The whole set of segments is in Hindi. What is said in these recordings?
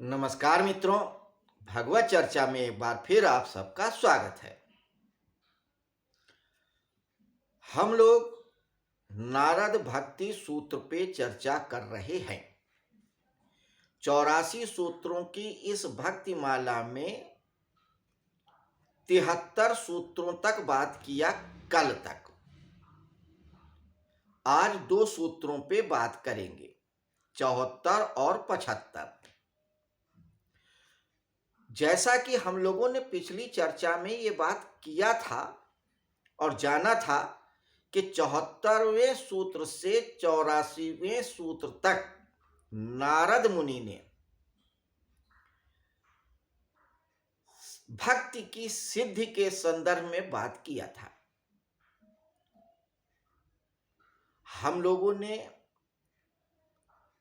नमस्कार मित्रों, भगवत चर्चा में एक बार फिर आप सबका स्वागत है। हम लोग नारद भक्ति सूत्र पे चर्चा कर रहे हैं। 84 सूत्रों की इस भक्ति माला में 73 सूत्रों तक बात किया कल तक। आज 2 सूत्रों पे बात करेंगे, 74 और 75। जैसा कि हम लोगों ने पिछली चर्चा में ये बात किया था और जाना था कि 74वें सूत्र से 84वें सूत्र तक नारद मुनि ने भक्ति की सिद्धि के संदर्भ में बात किया था। हम लोगों ने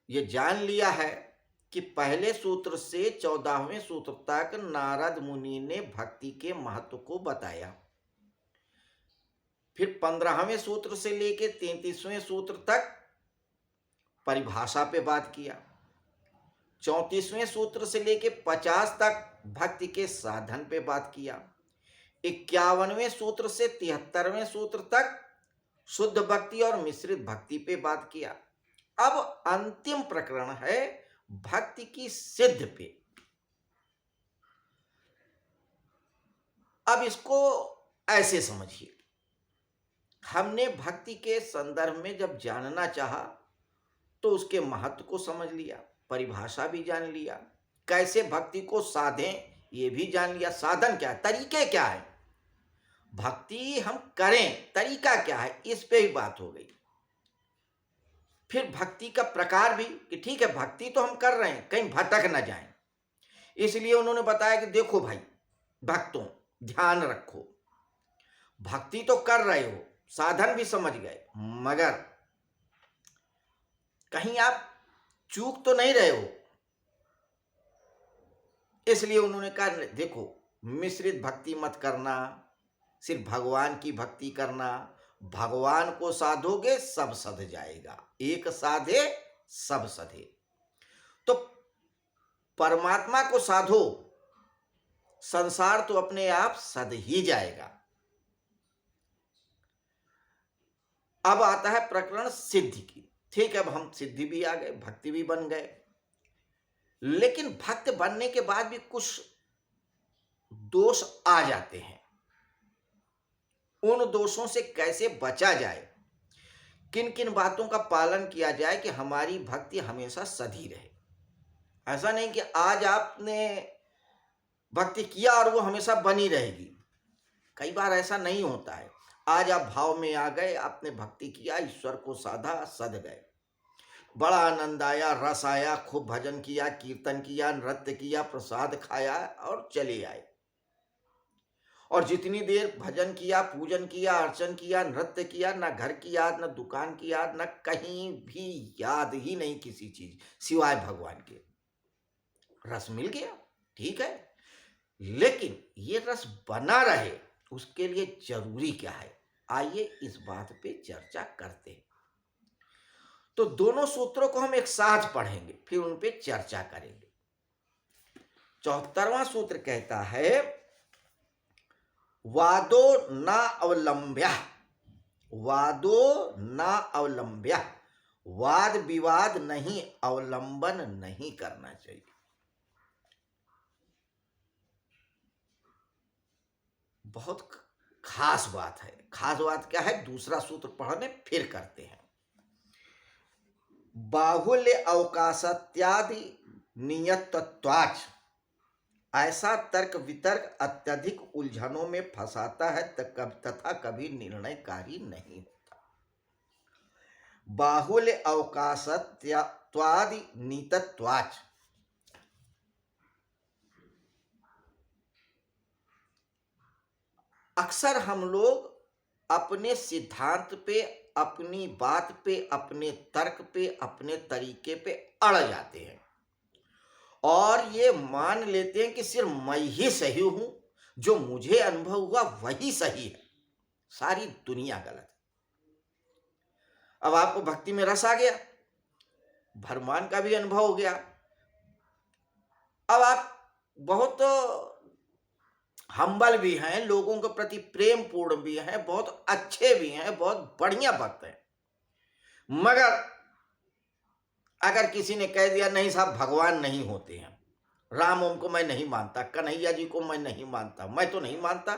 ये जान लिया है कि पहले सूत्र से 14वें सूत्र तक नारद मुनि ने भक्ति के महत्व को बताया। फिर 15वें सूत्र से लेके 33वें सूत्र तक परिभाषा पे बात किया। 34वें सूत्र से लेके 50 तक भक्ति के साधन पे बात किया। 51वें सूत्र से 73वें सूत्र तक शुद्ध भक्ति और मिश्रित भक्ति पे बात किया। अब अंतिम प्रकरण है भक्ति की सिद्ध पे। अब इसको ऐसे समझिए, हमने भक्ति के संदर्भ में जब जानना चाहा तो उसके महत्व को समझ लिया, परिभाषा भी जान लिया, कैसे भक्ति को साधें ये भी जान लिया, साधन क्या है, तरीके क्या है, भक्ति हम करें तरीका क्या है, इस पे भी बात हो गई। फिर भक्ति का प्रकार भी कि ठीक है भक्ति तो हम कर रहे हैं, कहीं भटक ना जाएं, इसलिए उन्होंने बताया कि देखो भाई भक्तों ध्यान रखो, भक्ति तो कर रहे हो, साधन भी समझ गए, मगर कहीं आप चूक तो नहीं रहे हो। इसलिए उन्होंने कहा देखो मिश्रित भक्ति मत करना, सिर्फ भगवान की भक्ति करना, भगवान को साधोगे सब सध जाएगा, एक साधे सब सधे। तो परमात्मा को साधो, संसार तो अपने आप सध ही जाएगा। अब आता है प्रकरण सिद्धि की। ठीक है, अब हम सिद्धि भी आ गए, भक्ति भी बन गए, लेकिन भक्त बनने के बाद भी कुछ दोष आ जाते हैं। उन दोषों से कैसे बचा जाए, किन किन बातों का पालन किया जाए कि हमारी भक्ति हमेशा सधी रहे। ऐसा नहीं कि आज आपने भक्ति किया और वो हमेशा बनी रहेगी, कई बार ऐसा नहीं होता है। आज आप भाव में आ गए, आपने भक्ति किया, ईश्वर को साधा, सध गए, बड़ा आनंद आया, रस आया, खूब भजन किया, कीर्तन किया, नृत्य किया, प्रसाद खाया और चले आए। और जितनी देर भजन किया, पूजन किया, अर्चन किया, नृत्य किया, ना घर की याद, ना दुकान की याद, ना कहीं भी याद ही नहीं किसी चीज सिवाय भगवान के। रस मिल गया, ठीक है, लेकिन ये रस बना रहे उसके लिए जरूरी क्या है, आइए इस बात पे चर्चा करते हैं। तो दोनों सूत्रों को हम एक साथ पढ़ेंगे, फिर उन पे चर्चा करेंगे। 74वां सूत्र कहता है वादो न अवलंब्य, वादो न अवलंब्य, वाद विवाद नहीं, अवलंबन नहीं करना चाहिए। बहुत खास बात है। खास बात क्या है, दूसरा सूत्र पढ़ने फिर करते हैं। बाहुल्य अवकाशत्यादि नियतत्वाच, ऐसा तर्क वितर्क अत्यधिक उलझनों में फंसाता है तथा कभी निर्णयकारी नहीं होता। बाहुल्य अवकाशत्वादि नियतत्वाच, अक्सर हम लोग अपने सिद्धांत पे, अपनी बात पे, अपने तर्क पे, अपने तरीके पे अड़ जाते हैं और ये मान लेते हैं कि सिर्फ मैं ही सही हूं, जो मुझे अनुभव हुआ वही सही है, सारी दुनिया गलत है। अब आपको भक्ति में रस आ गया, भगवान का भी अनुभव हो गया, अब आप बहुत हम्बल भी हैं, लोगों के प्रति प्रेम पूर्ण भी हैं, बहुत अच्छे भी हैं, बहुत बढ़िया भक्त हैं, मगर अगर किसी ने कह दिया नहीं साहब भगवान नहीं होते हैं, राम ओम को मैं नहीं मानता, कन्हैया जी को मैं नहीं मानता, मैं तो नहीं मानता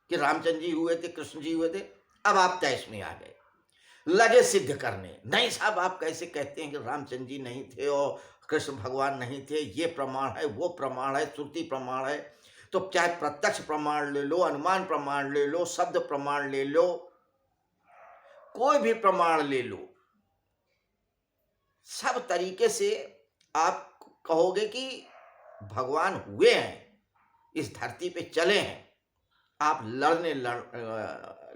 कि रामचंद्र जी हुए थे, कृष्ण जी हुए थे, अब आप तैश में आ गए, लगे सिद्ध करने, नहीं साहब आप कैसे कहते हैं कि रामचंद्र जी नहीं थे और कृष्ण भगवान नहीं थे, ये प्रमाण है, वो प्रमाण है, श्रुति प्रमाण है, तो चाहे प्रत्यक्ष प्रमाण ले लो, अनुमान प्रमाण ले लो, शब्द प्रमाण ले लो, कोई भी प्रमाण ले लो, सब तरीके से आप कहोगे कि भगवान हुए हैं, इस धरती पे चले हैं, आप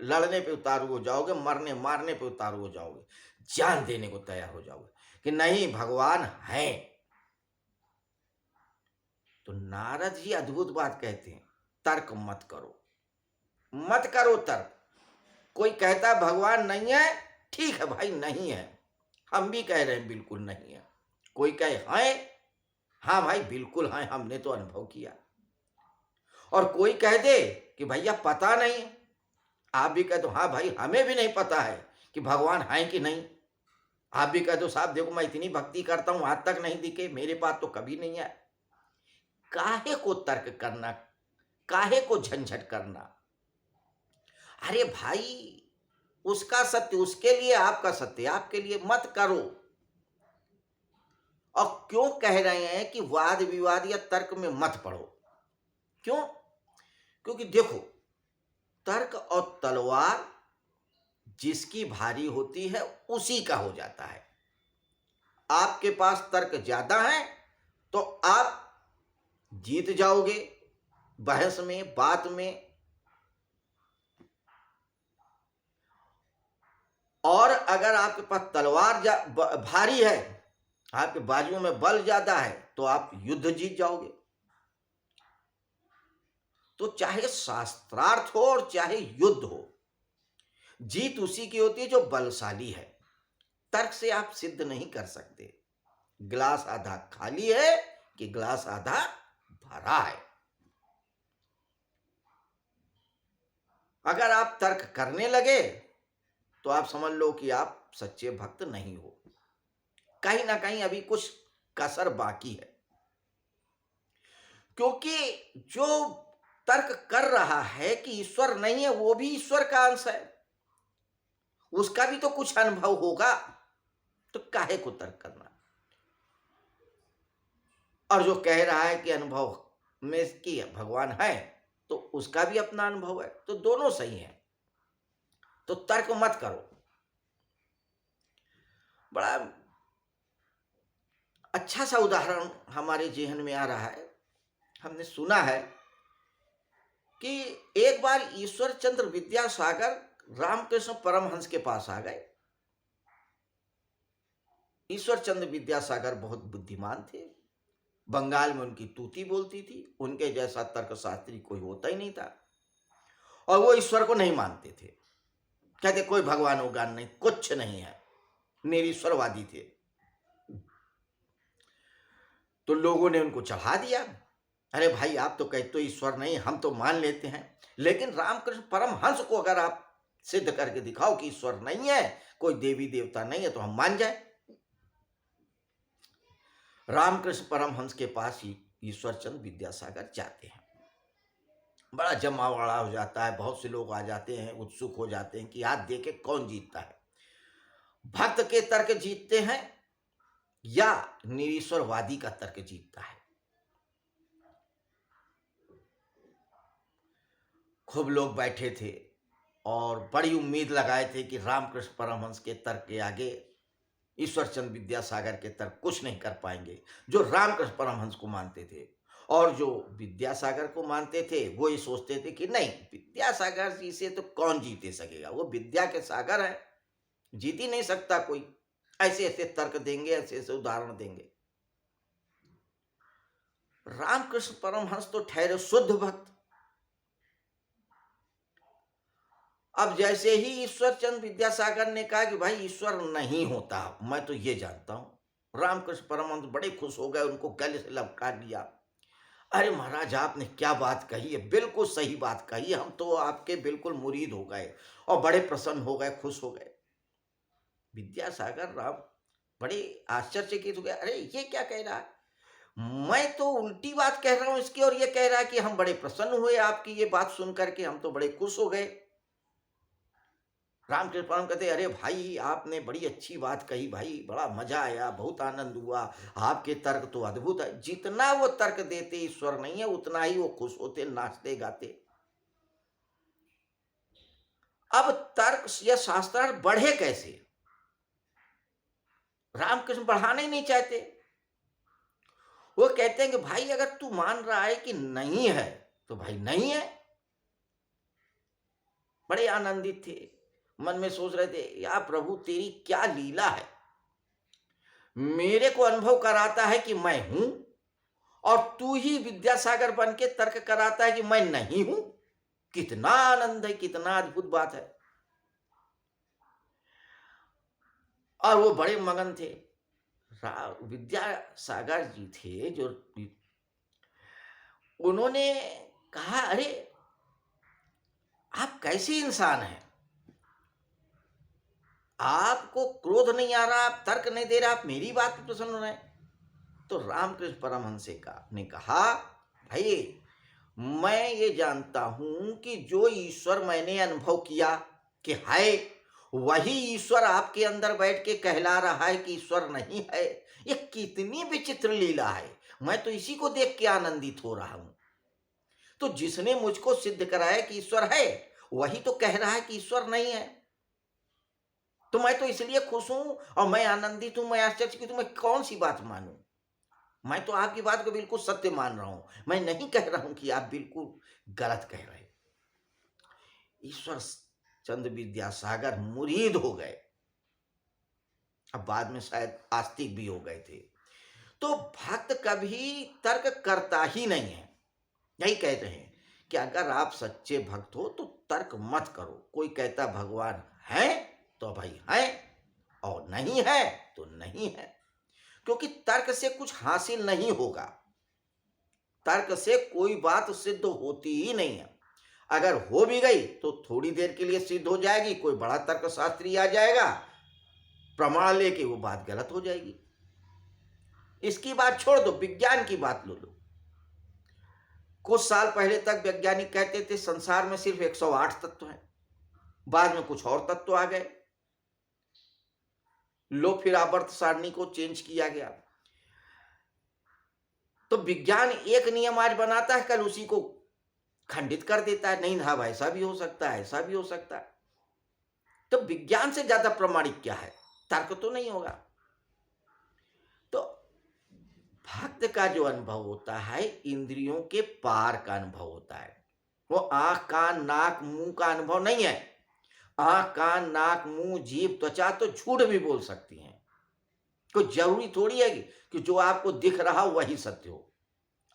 लड़ने पे उतारू हो जाओगे, मरने मारने पे उतारू हो जाओगे, जान देने को तैयार हो जाओगे कि नहीं भगवान हैं। तो नारद जी अद्भुत बात कहते हैं, तर्क मत करो, मत करो तर्क। कोई कहता भगवान नहीं है, ठीक है भाई नहीं है, हम भी कह रहे हैं बिल्कुल नहीं है, कोई कहे हैं, हाँ भाई बिल्कुल हैं, हमने तो अनुभव किया, और कोई कह दे कि भैया पता नहीं, आप भी कह दो हाँ भाई हमें भी नहीं पता है कि भगवान हैं कि नहीं, आप भी कह दो साहब देखो मैं इतनी भक्ति करता हूं आज तक नहीं दिखे, मेरे पास तो कभी नहीं है। काहे को तर्क करना, काहे को झंझट करना, अरे भाई उसका सत्य उसके लिए, आपका सत्य आपके लिए, मत करो। और क्यों कह रहे हैं कि वाद विवाद या तर्क में मत पड़ो, क्यों? क्योंकि देखो तर्क और तलवार जिसकी भारी होती है उसी का हो जाता है। आपके पास तर्क ज्यादा है तो आप जीत जाओगे बहस में, बात में, और अगर आपके पास तलवार भारी है, आपके बाजुओं में बल ज्यादा है, तो आप युद्ध जीत जाओगे। तो चाहे शास्त्रार्थ हो और चाहे युद्ध हो, जीत उसी की होती है जो बलशाली है। तर्क से आप सिद्ध नहीं कर सकते गिलास आधा खाली है कि गिलास आधा भरा है। अगर आप तर्क करने लगे तो आप समझ लो कि आप सच्चे भक्त नहीं हो, कहीं ना कहीं अभी कुछ कसर बाकी है, क्योंकि जो तर्क कर रहा है कि ईश्वर नहीं है वो भी ईश्वर का अंश है, उसका भी तो कुछ अनुभव होगा, तो काहे को तर्क करना। और जो कह रहा है कि अनुभव में कि भगवान है तो उसका भी अपना अनुभव है, तो दोनों सही है, तो तर्क मत करो। बड़ा अच्छा सा उदाहरण हमारे जेहन में आ रहा है, हमने सुना है कि एक बार ईश्वर चंद्र विद्यासागर रामकृष्ण परमहंस के पास आ गए। ईश्वर चंद्र विद्यासागर बहुत बुद्धिमान थे, बंगाल में उनकी तूती बोलती थी, उनके जैसा तर्कशास्त्री कोई होता ही नहीं था, और वो ईश्वर को नहीं मानते थे, कहते कोई भगवान उगान नहीं, कुछ नहीं है, निरीश्वरवादी थे। तो लोगों ने उनको चढ़ा दिया, अरे भाई आप तो कहते तो ईश्वर नहीं, हम तो मान लेते हैं, लेकिन रामकृष्ण परमहंस को अगर आप सिद्ध करके दिखाओ कि ईश्वर नहीं है, कोई देवी देवता नहीं है, तो हम मान जाए। रामकृष्ण परमहंस के पास ही ईश्वर चंद्र विद्यासागर जाते हैं, बड़ा जमावड़ा हो जाता है, बहुत से लोग आ जाते हैं, उत्सुक हो जाते हैं कि आज देखे कौन जीतता है, भक्त के तर्क जीतते हैं या निरीश्वरवादी का तर्क जीतता है। खूब लोग बैठे थे और बड़ी उम्मीद लगाए थे कि रामकृष्ण परमहंस के तर्क के आगे ईश्वर चंद्र विद्यासागर के तर्क कुछ नहीं कर पाएंगे, जो रामकृष्ण परमहंस को मानते थे। और जो विद्यासागर को मानते थे वो ये सोचते थे कि नहीं, विद्यासागर जी से तो कौन जीते सकेगा, वो विद्या के सागर है, जीत ही नहीं सकता कोई, ऐसे ऐसे तर्क देंगे, ऐसे ऐसे उदाहरण देंगे। रामकृष्ण परमहंस तो ठहरे शुद्ध भक्त। अब जैसे ही ईश्वर चंद्र विद्यासागर ने कहा कि भाई ईश्वर नहीं होता, मैं तो ये जानता हूं, रामकृष्ण परमहंस बड़े खुश हो गए, उनको गले से लपका लिया, अरे महाराज, आपने क्या बात कही है, बिल्कुल सही बात कही, हम तो आपके बिल्कुल मुरीद हो गए और बड़े प्रसन्न हो गए, खुश हो गए। विद्यासागर राम बड़े आश्चर्यचकित हो गए, अरे ये क्या कह रहा है, मैं तो उल्टी बात कह रहा हूं इसकी और ये कह रहा है कि हम बड़े प्रसन्न हुए आपकी ये बात सुन करके, हम तो बड़े खुश हो गए। रामकृष्ण परमहंस कहते, अरे भाई आपने बड़ी अच्छी बात कही भाई, बड़ा मजा आया, बहुत आनंद हुआ, आपके तर्क तो अद्भुत है। जितना वो तर्क देते ईश्वर नहीं है, उतना ही वो खुश होते, नाचते गाते। अब तर्क या शास्त्रार्थ बढ़े कैसे? रामकृष्ण बढ़ाना ही नहीं चाहते। वो कहते हैं कि भाई अगर तू मान रहा है कि नहीं है तो भाई नहीं है। बड़े आनंदित थे, मन में सोच रहे थे, या प्रभु तेरी क्या लीला है, मेरे को अनुभव कराता है कि मैं हूं और तू ही विद्यासागर बन के तर्क कराता है कि मैं नहीं हूं। कितना आनंद है, कितना अद्भुत बात है। और वो बड़े मगन थे। विद्यासागर जी थे जो, उन्होंने कहा, अरे आप कैसे इंसान हैं, आपको क्रोध नहीं आ रहा, आप तर्क नहीं दे रहे, आप मेरी बात पर प्रसन्न हो रहे हैं। तो रामकृष्ण परमहंस ने कहा, भाई मैं ये जानता हूं कि जो ईश्वर मैंने अनुभव किया कि है, वही ईश्वर आपके अंदर बैठ के कहला रहा है कि ईश्वर नहीं है। ये कितनी विचित्र लीला है, मैं तो इसी को देख के आनंदित हो रहा हूं। तो जिसने मुझको सिद्ध कराया कि ईश्वर है, वही तो कह रहा है कि ईश्वर नहीं है। तो मैं तो इसलिए खुश हूं और मैं आनंदित हूं, मैं आश्चर्यचकित हूं, मैं कौन सी बात मानूं। मैं तो आपकी बात को बिल्कुल सत्य मान रहा हूं, मैं नहीं कह रहा हूं कि आप बिल्कुल गलत कह रहे हैं। ईश्वर चंद्र विद्यासागर मुरीद हो गए, अब बाद में शायद आस्तिक भी हो गए थे। तो भक्त कभी तर्क करता ही नहीं है। यही कहते हैं कि अगर आप सच्चे भक्त हो तो तर्क मत करो। कोई कहता भगवान है तो भाई है, और नहीं है तो नहीं है, क्योंकि तर्क से कुछ हासिल नहीं होगा। तर्क से कोई बात सिद्ध होती ही नहीं है। अगर हो भी गई तो थोड़ी देर के लिए सिद्ध हो जाएगी, कोई बड़ा तर्क शास्त्री आ जाएगा, प्रमाण लेके वो बात गलत हो जाएगी। इसकी बात छोड़ दो, विज्ञान की बात लो लो। कुछ साल पहले तक वैज्ञानिक कहते थे संसार में सिर्फ 108 तत्व हैं, बाद में कुछ और तत्व आ गए, लो फिर आवर्त सारणी को चेंज किया गया। तो विज्ञान एक नियम आज बनाता है, कल उसी को खंडित कर देता है, नहीं साहब ऐसा भी हो सकता है, ऐसा भी हो सकता है। तो विज्ञान से ज्यादा प्रमाणिक क्या है, तर्क तो नहीं होगा। तो भक्त का जो अनुभव होता है, इंद्रियों के पार का अनुभव होता है। वो आंख कान नाक मुंह का अनुभव नहीं है। आंख कान नाक मुंह जीभ त्वचा तो झूठ भी बोल सकती हैं, कोई जरूरी थोड़ी है कि जो आपको दिख रहा वही सत्य हो।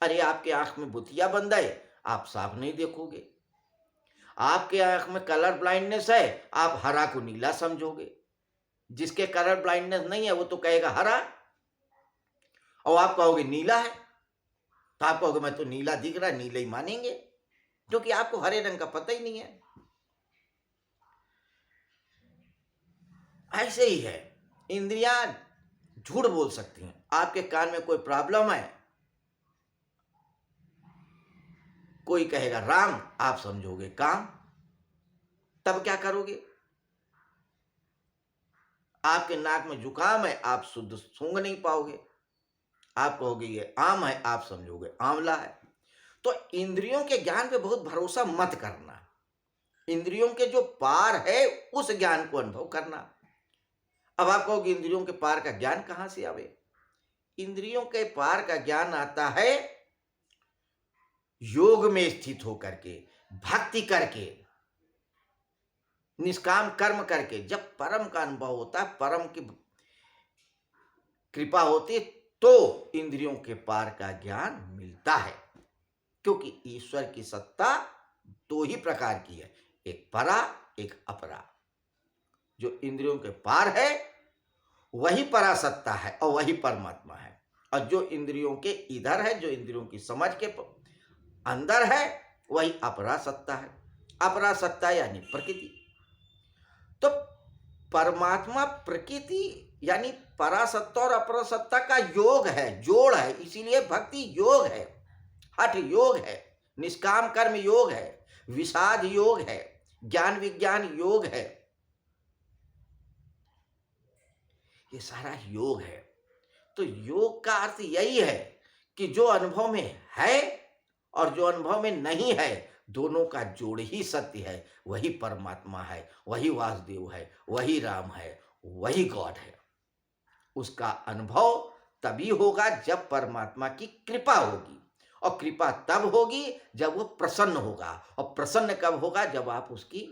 अरे आपके आंख में बुतिया बंद है, आप साफ नहीं देखोगे। आपके आंख में कलर ब्लाइंडनेस है, आप हरा को नीला समझोगे। जिसके कलर ब्लाइंडनेस नहीं है वो तो कहेगा हरा, और आप कहोगे नीला है, तो आप कहोगे मैं तो नीला दिख रहा है, नीला ही मानेंगे, क्योंकि आपको हरे रंग का पता ही नहीं है। ऐसे ही है, इंद्रियां झूठ बोल सकती हैं। आपके कान में कोई प्रॉब्लम है, कोई कहेगा राम, आप समझोगे काम, तब क्या करोगे। आपके नाक में जुकाम है, आप शुद्ध सूंघ नहीं पाओगे, आप कहोगे ये आम है, आप समझोगे आंवला है। तो इंद्रियों के ज्ञान पे बहुत भरोसा मत करना, इंद्रियों के जो पार है उस ज्ञान को अनुभव करना। अब आप कहोगे इंद्रियों के पार का ज्ञान कहां से आवे। इंद्रियों के पार का ज्ञान आता है योग में स्थित होकर के, भक्ति करके, निष्काम कर्म करके। जब परम का अनुभव होता है, परम की कृपा होती है, तो इंद्रियों के पार का ज्ञान मिलता है। क्योंकि ईश्वर की सत्ता दो ही प्रकार की है, एक परा एक अपरा। जो इंद्रियों के पार है वही परासत्ता है और वही परमात्मा है, और जो इंद्रियों के इधर है, जो इंद्रियों की समझ के अंदर है, वही अपरा सत्ता है। अपरा सत्ता यानी प्रकृति। तो परमात्मा प्रकृति यानी परासत्ता और अपरासत्ता का योग है, जोड़ है। इसीलिए भक्ति योग है, हठ योग है, निष्काम कर्म योग है, विषाद योग है, ज्ञान विज्ञान योग है। ये सारा योग है। तो योग का अर्थ यही है कि जो अनुभव में है और जो अनुभव में नहीं है, दोनों का जोड़ ही सत्य है। वही परमात्मा है, वही वासुदेव है, वही राम है, वही गॉड है। उसका अनुभव तभी होगा जब परमात्मा की कृपा होगी, और कृपा तब होगी जब वो प्रसन्न होगा। और प्रसन्न कब होगा? जब आप उसकी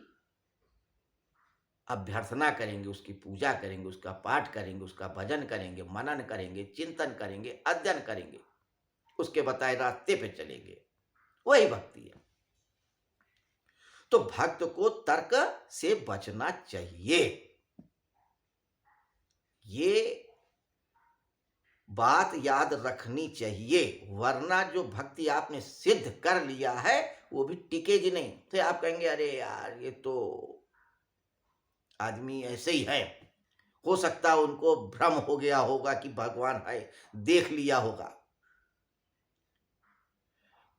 अभ्यर्थना करेंगे, उसकी पूजा करेंगे, उसका पाठ करेंगे, उसका भजन करेंगे, मनन करेंगे, चिंतन करेंगे, अध्ययन करेंगे, उसके बताए रास्ते पे चलेंगे। वही भक्ति है। तो भक्त को तर्क से बचना चाहिए। ये बात याद रखनी चाहिए, वरना जो भक्ति आपने सिद्ध कर लिया है वो भी टिकेगी नहीं। तो आप कहेंगे अरे यार ये तो आदमी ऐसे ही है, हो सकता है उनको भ्रम हो गया होगा कि भगवान है, देख लिया होगा।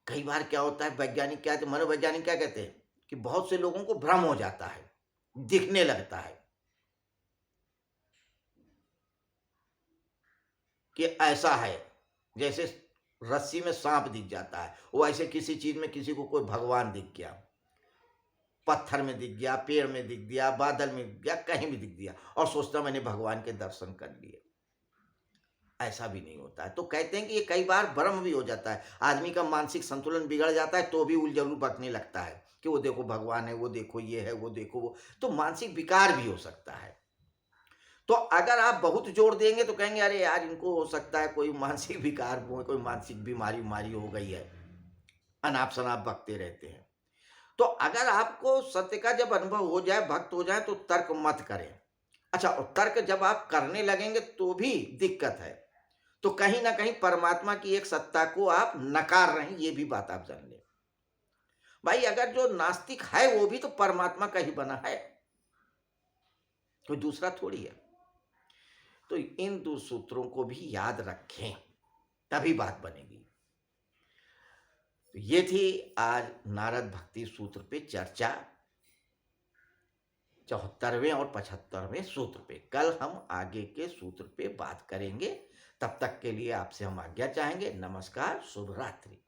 कई बार क्या होता है, वैज्ञानिक क्या कहते, मनोवैज्ञानिक क्या कहते हैं कि बहुत से लोगों को भ्रम हो जाता है, दिखने लगता है कि ऐसा है, जैसे रस्सी में सांप दिख जाता है, वो ऐसे किसी चीज में किसी को कोई भगवान दिख गया, पत्थर में दिख गया, पेड़ में दिख गया, बादल में दिख गया, कहीं भी दिख गया, और सोचता मैंने भगवान के दर्शन कर लिए। ऐसा भी नहीं होता है। तो कहते हैं कि ये कई बार भ्रम भी हो जाता है, आदमी का मानसिक संतुलन बिगड़ जाता है तो भी उलझुल बकने लगता है कि वो देखो भगवान है, वो देखो ये है, वो देखो वो। तो मानसिक विकार भी हो सकता है। तो अगर आप बहुत जोर देंगे तो कहेंगे अरे यार इनको हो सकता है कोई मानसिक विकार, कोई मानसिक बीमारी हो गई है, अनाप शनाप बकते रहते हैं। तो अगर आपको सत्य का जब अनुभव हो जाए, भक्त हो जाए, तो तर्क मत करें। अच्छा, और तर्क जब आप करने लगेंगे तो भी दिक्कत है। तो कहीं ना कहीं परमात्मा की एक सत्ता को आप नकार रहे हैं, ये भी बात आप जान लें। भाई अगर जो नास्तिक है वो भी तो परमात्मा का ही बना है, कोई दूसरा थोड़ी है। तो इन दो सूत्रों को भी याद रखें, तभी बात बनेगी। तो ये थी आज नारद भक्ति सूत्र पे चर्चा, 74वें और 75वें सूत्र पे। कल हम आगे के सूत्र पे बात करेंगे। तब तक के लिए आपसे हम आज्ञा चाहेंगे। नमस्कार, शुभ रात्रि।